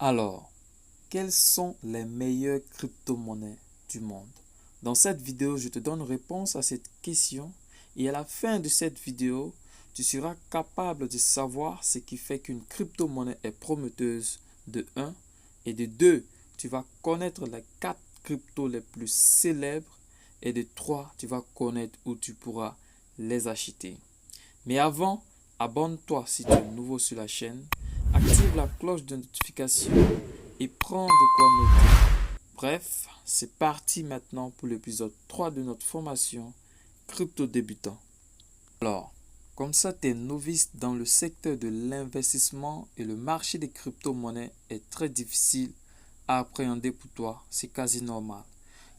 Alors, quelles sont les meilleures crypto-monnaies du monde? Dans cette vidéo, je te donne réponse à cette question et à la fin de cette vidéo, tu seras capable de savoir ce qui fait qu'une crypto-monnaie est prometteuse de 1 et de 2. Tu vas connaître les 4 cryptos les plus célèbres et de 3, tu vas connaître où tu pourras les acheter. Mais avant, abonne-toi si tu es nouveau sur la chaîne, active la cloche de notification et prends de quoi noter. Bref, c'est parti maintenant pour l'épisode 3 de notre formation Crypto débutant. Alors, comme ça tu es novice dans le secteur de l'investissement et le marché des crypto-monnaies est très difficile à appréhender pour toi, c'est quasi normal,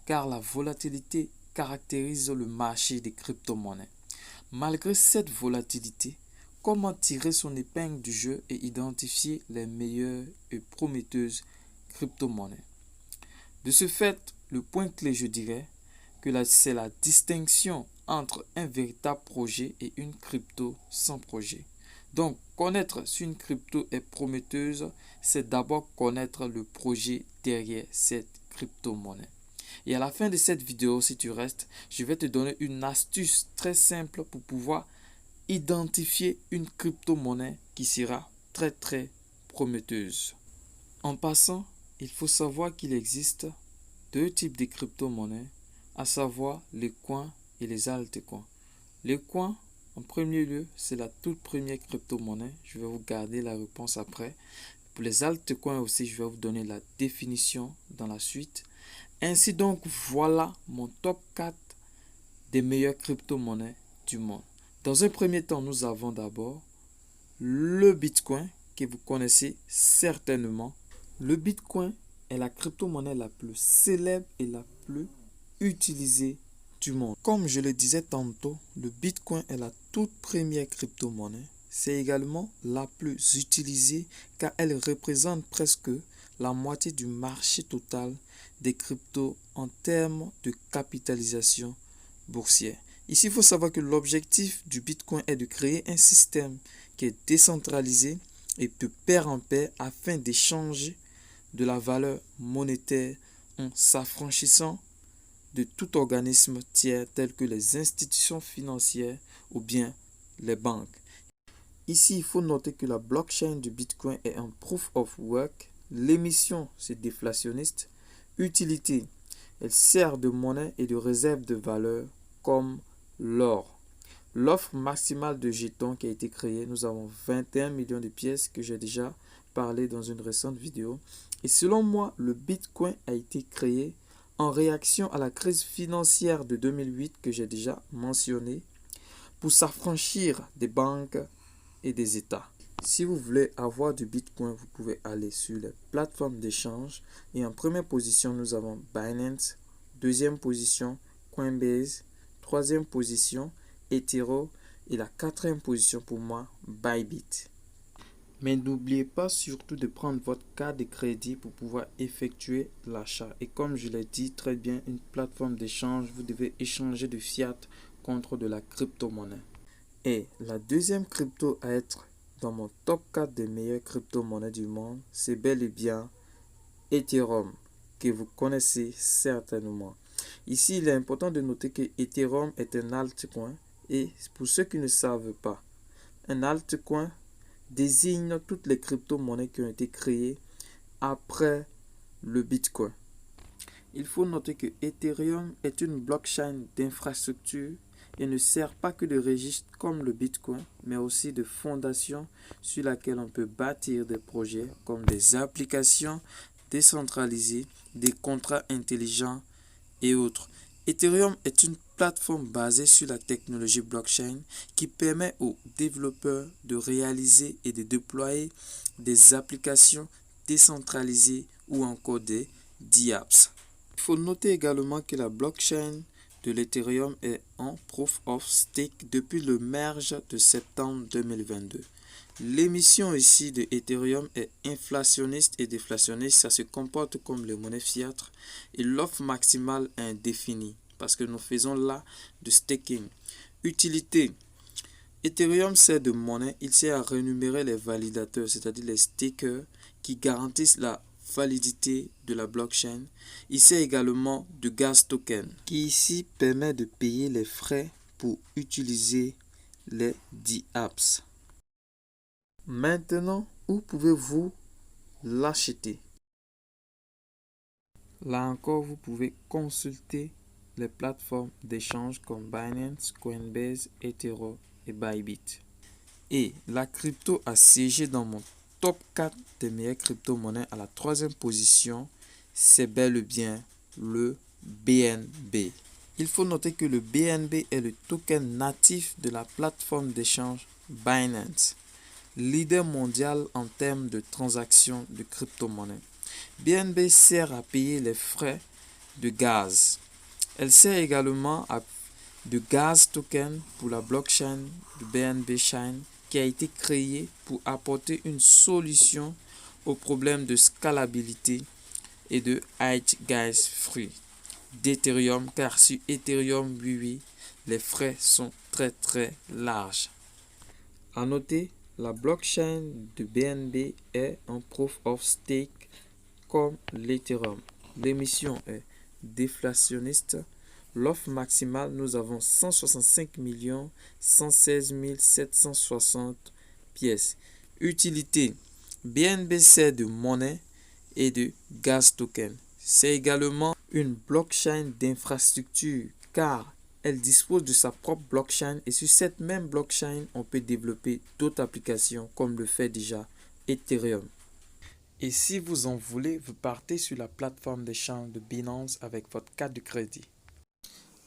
car la volatilité caractérise le marché des crypto-monnaies. Malgré cette volatilité, comment tirer son épingle du jeu et identifier les meilleures et prometteuses crypto-monnaies? De ce fait, le point clé, je dirais, c'est la distinction entre un véritable projet et une crypto sans projet. Donc, connaître si une crypto est prometteuse, c'est d'abord connaître le projet derrière cette crypto-monnaie. Et à la fin de cette vidéo, si tu restes, je vais te donner une astuce très simple pour pouvoir identifier une crypto-monnaie qui sera très prometteuse. En passant, il faut savoir qu'il existe deux types de crypto-monnaies, à savoir les coins et les altcoins. Les coins, en premier lieu, c'est la toute première crypto-monnaie. Je vais vous garder la réponse après. Pour les altcoins aussi, je vais vous donner la définition dans la suite. Ainsi donc, voilà mon top 4 des meilleures crypto-monnaies du monde. Dans un premier temps, nous avons d'abord le Bitcoin, que vous connaissez certainement. Le Bitcoin est la crypto-monnaie la plus célèbre et la plus utilisée du monde. Comme je le disais tantôt, le Bitcoin est la toute première crypto-monnaie. C'est également la plus utilisée car elle représente presque la moitié du marché total des cryptos en termes de capitalisation boursière. Ici, il faut savoir que l'objectif du Bitcoin est de créer un système qui est décentralisé et de pair en pair afin d'échanger de la valeur monétaire en s'affranchissant de tout organisme tiers tel que les institutions financières ou bien les banques. Ici, il faut noter que la blockchain du Bitcoin est un proof of work. L'émission, c'est déflationniste. Utilité, elle sert de monnaie et de réserve de valeur comme l'or. L'offre maximale de jetons qui a été créée, nous avons 21 millions de pièces que j'ai déjà parlé dans une récente vidéo. Et selon moi, le Bitcoin a été créé en réaction à la crise financière de 2008 que j'ai déjà mentionné pour s'affranchir des banques et des États. Si vous voulez avoir du Bitcoin, vous pouvez aller sur les plateformes d'échange. Et en première position, nous avons Binance. Deuxième position, Coinbase. Troisième position, Ethereum. Et la quatrième position pour moi, Bybit. Mais n'oubliez pas surtout de prendre votre carte de crédit pour pouvoir effectuer l'achat. Et comme je l'ai dit très bien, une plateforme d'échange, vous devez échanger de fiat contre de la crypto-monnaie. Et la deuxième crypto à être dans mon top 4 des meilleures crypto-monnaies du monde, c'est bel et bien Ethereum, que vous connaissez certainement. Ici, il est important de noter que Ethereum est un altcoin. Et pour ceux qui ne savent pas, un altcoin désigne toutes les crypto-monnaies qui ont été créées après le Bitcoin. Il faut noter que Ethereum est une blockchain d'infrastructure et ne sert pas que de registre comme le Bitcoin, mais aussi de fondation sur laquelle on peut bâtir des projets comme des applications décentralisées, des contrats intelligents et autres. Ethereum est une plateforme basée sur la technologie blockchain qui permet aux développeurs de réaliser et de déployer des applications décentralisées ou encore des dApps. Il faut noter également que la blockchain de l'Ethereum est en Proof of Stake depuis le merge de septembre 2022. L'émission ici de Ethereum est inflationniste et déflationniste, ça se comporte comme les monnaies fiat et l'offre maximale est indéfinie parce que nous faisons là du staking. Utilité. Ethereum sert de monnaie, il sert à rémunérer les validateurs, c'est-à-dire les stakers qui garantissent la validité de la blockchain. Il sert également de gas token qui ici permet de payer les frais pour utiliser les dApps. Maintenant, où pouvez-vous l'acheter? Là encore, vous pouvez consulter les plateformes d'échange comme Binance, Coinbase, Ethereum et Bybit. Et la crypto a siégé dans mon top 4 des meilleures crypto-monnaies à la 3e position. C'est bel et bien le BNB. Il faut noter que le BNB est le token natif de la plateforme d'échange Binance, leader mondial en termes de transactions de crypto-monnaies. BNB sert à payer les frais de gaz. Elle sert également de gas token pour la blockchain de BNB Chain qui a été créée pour apporter une solution au problème de scalabilité et de hedge gas free d'Ethereum, car sur Ethereum, oui, les frais sont très larges. À noter, la blockchain de BNB est un proof of stake comme l'Ethereum. L'émission est déflationniste. L'offre maximale, nous avons 165 116 760 pièces. Utilité, BNB sert de monnaie et de gas token. C'est également une blockchain d'infrastructure car elle dispose de sa propre blockchain et sur cette même blockchain, on peut développer d'autres applications comme le fait déjà Ethereum. Et si vous en voulez, vous partez sur la plateforme d'échange de Binance avec votre carte de crédit.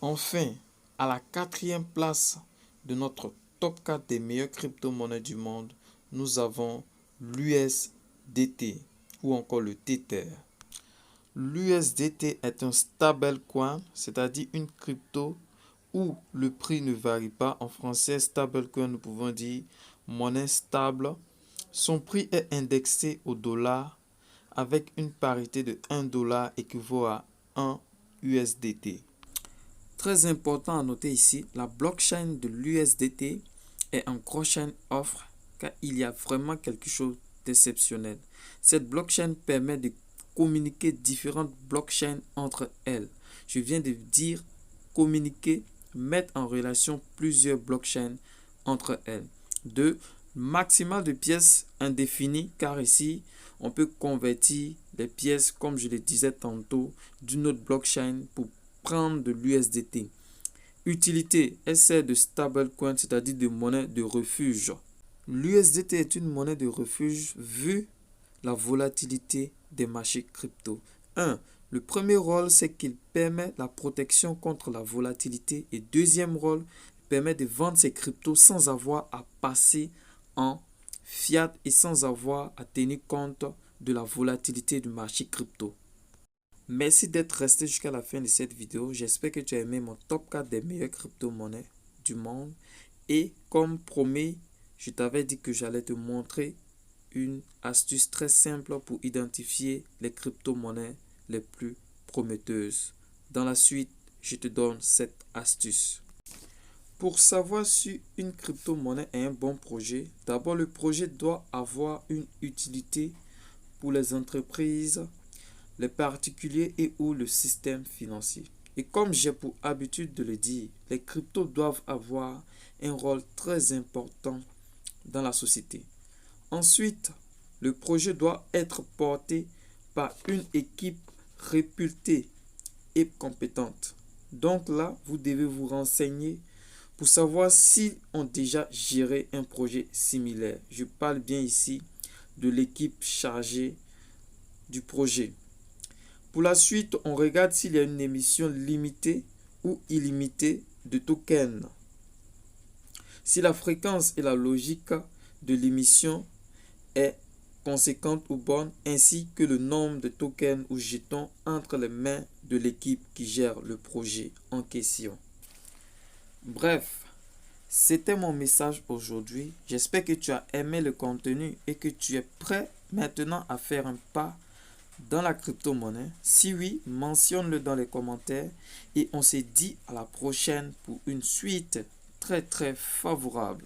Enfin, à la 4e place de notre top 4 des meilleures crypto-monnaies du monde, nous avons l'USDT ou encore le Tether. L'USDT est un stablecoin, c'est-à-dire une crypto où le prix ne varie pas. En français, stablecoin, nous pouvons dire monnaie stable. Son prix est indexé au dollar avec une parité de 1 dollar équivaut à 1 USDT. Très important à noter ici, la blockchain de l'USDT est un cross-chain offre car il y a vraiment quelque chose d'exceptionnel. Cette blockchain permet de communiquer différentes blockchains entre elles. Je viens de dire communiquer, mettre en relation plusieurs blockchains entre elles. 2. Maximal de pièces indéfinies car ici on peut convertir les pièces comme je le disais tantôt d'une autre blockchain pour prendre de l'USDT. Utilité, elle sert de stablecoin, c'est-à-dire de monnaie de refuge. L'USDT est une monnaie de refuge vu la volatilité des marchés crypto. 1. Le premier rôle, c'est qu'il permet la protection contre la volatilité. Et deuxième rôle, il permet de vendre ses cryptos sans avoir à passer en fiat et sans avoir à tenir compte de la volatilité du marché crypto. Merci d'être resté jusqu'à la fin de cette vidéo. J'espère que tu as aimé mon top 4 des meilleures crypto-monnaies du monde. Et comme promis, je t'avais dit que j'allais te montrer une astuce très simple pour identifier les crypto-monnaies les plus prometteuses. Dans la suite, je te donne cette astuce. Pour savoir si une crypto-monnaie est un bon projet, d'abord le projet doit avoir une utilité pour les entreprises, les particuliers et ou le système financier. Et comme j'ai pour habitude de le dire, les cryptos doivent avoir un rôle très important dans la société. Ensuite, le projet doit être porté par une équipe réputée et compétente. Donc là, vous devez vous renseigner pour savoir s'ils ont déjà géré un projet similaire. Je parle bien ici de l'équipe chargée du projet. Pour la suite, on regarde s'il y a une émission limitée ou illimitée de tokens. Si la fréquence et la logique de l'émission est conséquente ou bonne, ainsi que le nombre de tokens ou jetons entre les mains de l'équipe qui gère le projet en question. Bref, c'était mon message aujourd'hui. J'espère que tu as aimé le contenu et que tu es prêt maintenant à faire un pas dans la crypto-monnaie. Si oui, mentionne-le dans les commentaires et on se dit à la prochaine pour une suite très favorable.